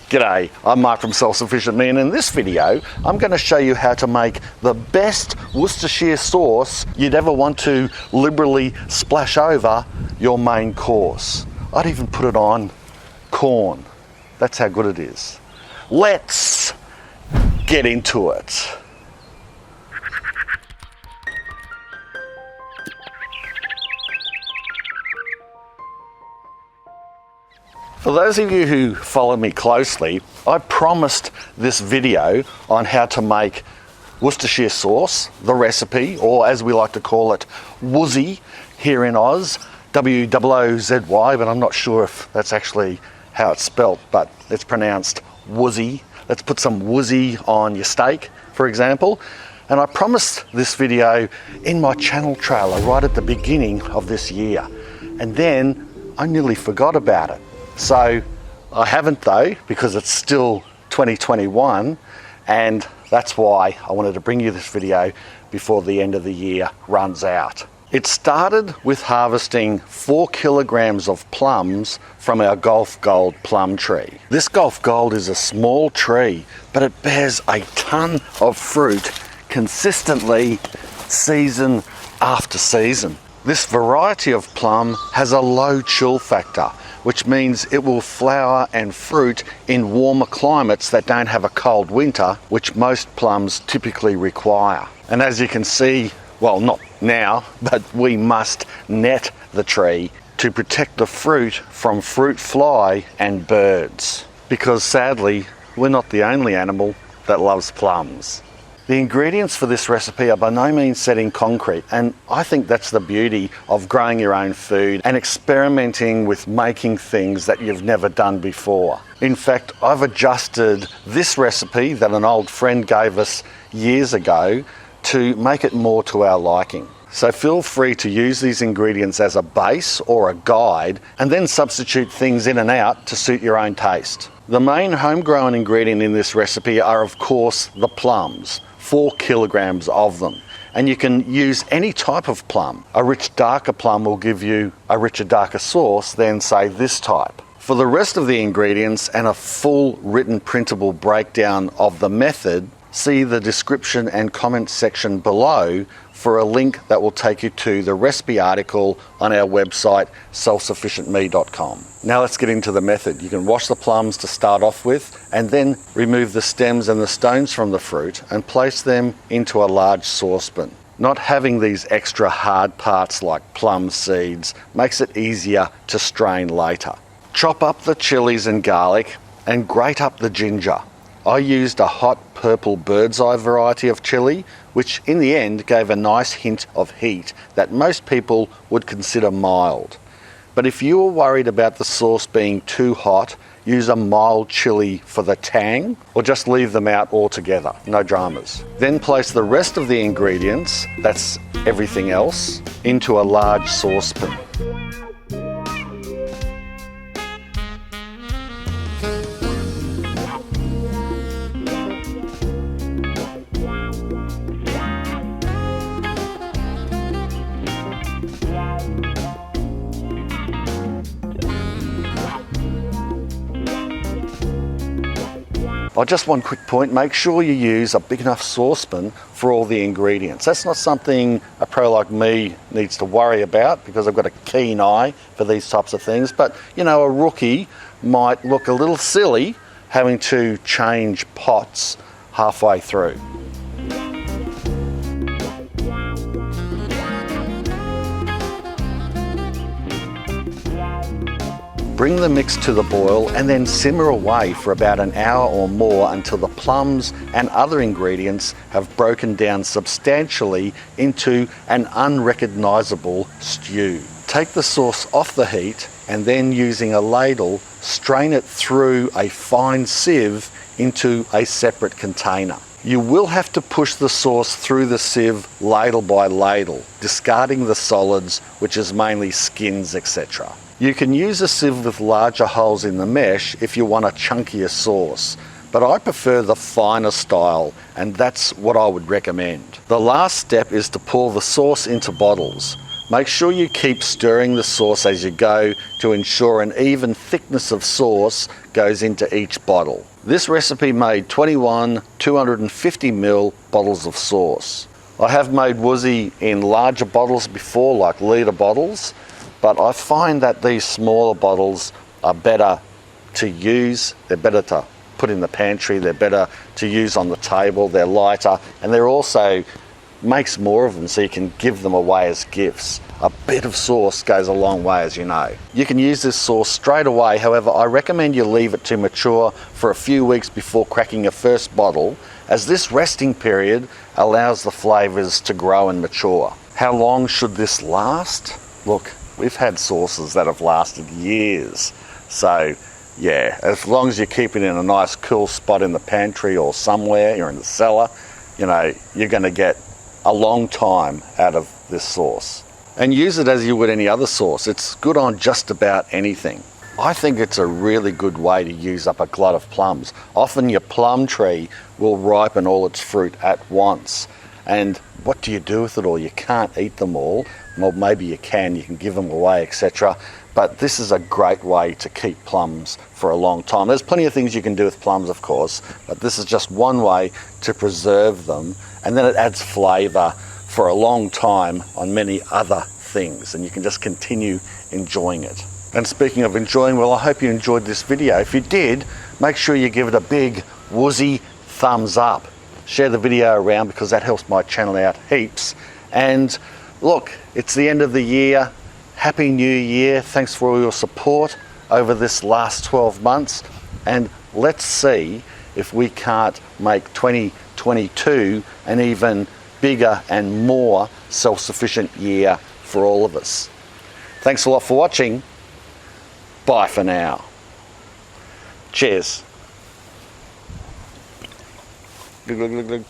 G'day, I'm Mark from Self-Sufficient Me, and in this video I'm going to show you how to make the best Worcestershire sauce you'd ever want to liberally splash over your main course. I'd even put it on corn. That's how good it is. Let's get into it. For those of you who follow me closely, I promised this video on how to make Worcestershire sauce, the recipe, or as we like to call it, Woozy here in Oz, W-O-O-Z-Y, but I'm not sure if that's actually how it's spelt, but it's pronounced Woozy. Let's put some Woozy on your steak, for example. And I promised this video in my channel trailer right at the beginning of this year. And then I nearly forgot about it. So I haven't though, because it's still 2021, and that's why I wanted to bring you this video before the end of the year runs out. It started with harvesting 4 kilograms of plums from our Gulf Gold plum tree. This Gulf Gold is a small tree, but it bears a ton of fruit consistently season after season. This variety of plum has a low chill factor, which means it will flower and fruit in warmer climates that don't have a cold winter, which most plums typically require. And as you can see, well, not now, but we must net the tree to protect the fruit from fruit fly and birds, because sadly, we're not the only animal that loves plums. The ingredients for this recipe are by no means set in concrete, and I think that's the beauty of growing your own food and experimenting with making things that you've never done before. In fact, I've adjusted this recipe that an old friend gave us years ago to make it more to our liking. So feel free to use these ingredients as a base or a guide, and then substitute things in and out to suit your own taste. The main homegrown ingredient in this recipe are, of course, the plums. 4 kilograms of them, and you can use any type of plum. A rich darker plum will give you a richer darker sauce than say this type. For the rest of the ingredients and a full written printable breakdown of the method, see the description and comment section below for a link that will take you to the recipe article on our website selfsufficientme.com. Now let's get into the method. You can wash the plums to start off with, and then remove the stems and the stones from the fruit and place them into a large saucepan. Not having these extra hard parts like plum seeds makes it easier to strain later. Chop up the chilies and garlic and grate up the ginger. I used a hot purple bird's eye variety of chili, which in the end gave a nice hint of heat that most people would consider mild. But if you were worried about the sauce being too hot, use a mild chili for the tang, or just leave them out altogether, no dramas. Then place the rest of the ingredients, that's everything else, into a large saucepan. Oh, just one quick point, make sure you use a big enough saucepan for all the ingredients. That's not something a pro like me needs to worry about, because I've got a keen eye for these types of things, but you know, a rookie might look a little silly having to change pots halfway through. Bring the mix to the boil and then simmer away for about an hour or more until the plums and other ingredients have broken down substantially into an unrecognisable stew. Take the sauce off the heat and then, using a ladle, strain it through a fine sieve into a separate container. You will have to push the sauce through the sieve ladle by ladle, discarding the solids, which is mainly skins, etc. You can use a sieve with larger holes in the mesh if you want a chunkier sauce, but I prefer the finer style, and that's what I would recommend. The last step is to pour the sauce into bottles. Make sure you keep stirring the sauce as you go to ensure an even thickness of sauce goes into each bottle. This recipe made 21 250ml bottles of sauce. I have made Woozy in larger bottles before, like litre bottles, but I find that these smaller bottles are better to use. They're better to put in the pantry, they're better to use on the table, they're lighter, and they're also makes more of them so you can give them away as gifts. A bit of sauce goes a long way, as you know. You can use this sauce straight away, however I recommend you leave it to mature for a few weeks before cracking your first bottle, as this resting period allows the flavours to grow and mature. How long should this last? Look, we've had sauces that have lasted years, so yeah, as long as you keep it in a nice cool spot in the pantry or somewhere, you're in the cellar, you know, you're going to get a long time out of this sauce. And use it as you would any other sauce. It's good on just about anything. I think it's a really good way to use up a glut of plums. Often your plum tree will ripen all its fruit at once. And what do you do with it all? You can't eat them all. Well, maybe you can give them away, etc. But this is a great way to keep plums for a long time. There's plenty of things you can do with plums, of course, but this is just one way to preserve them, and then it adds flavour for a long time on many other things, and you can just continue enjoying it. And speaking of enjoying, well, I hope you enjoyed this video. If you did, make sure you give it a big Woozy thumbs up. Share the video around because that helps my channel out heaps. And look, it's the end of the year. Happy New Year. Thanks for all your support over this last 12 months. And let's see if we can't make 2022 an even bigger and more self-sufficient year for all of us. Thanks a lot for watching. Bye for now. Cheers. Glug, glug, glug, glug.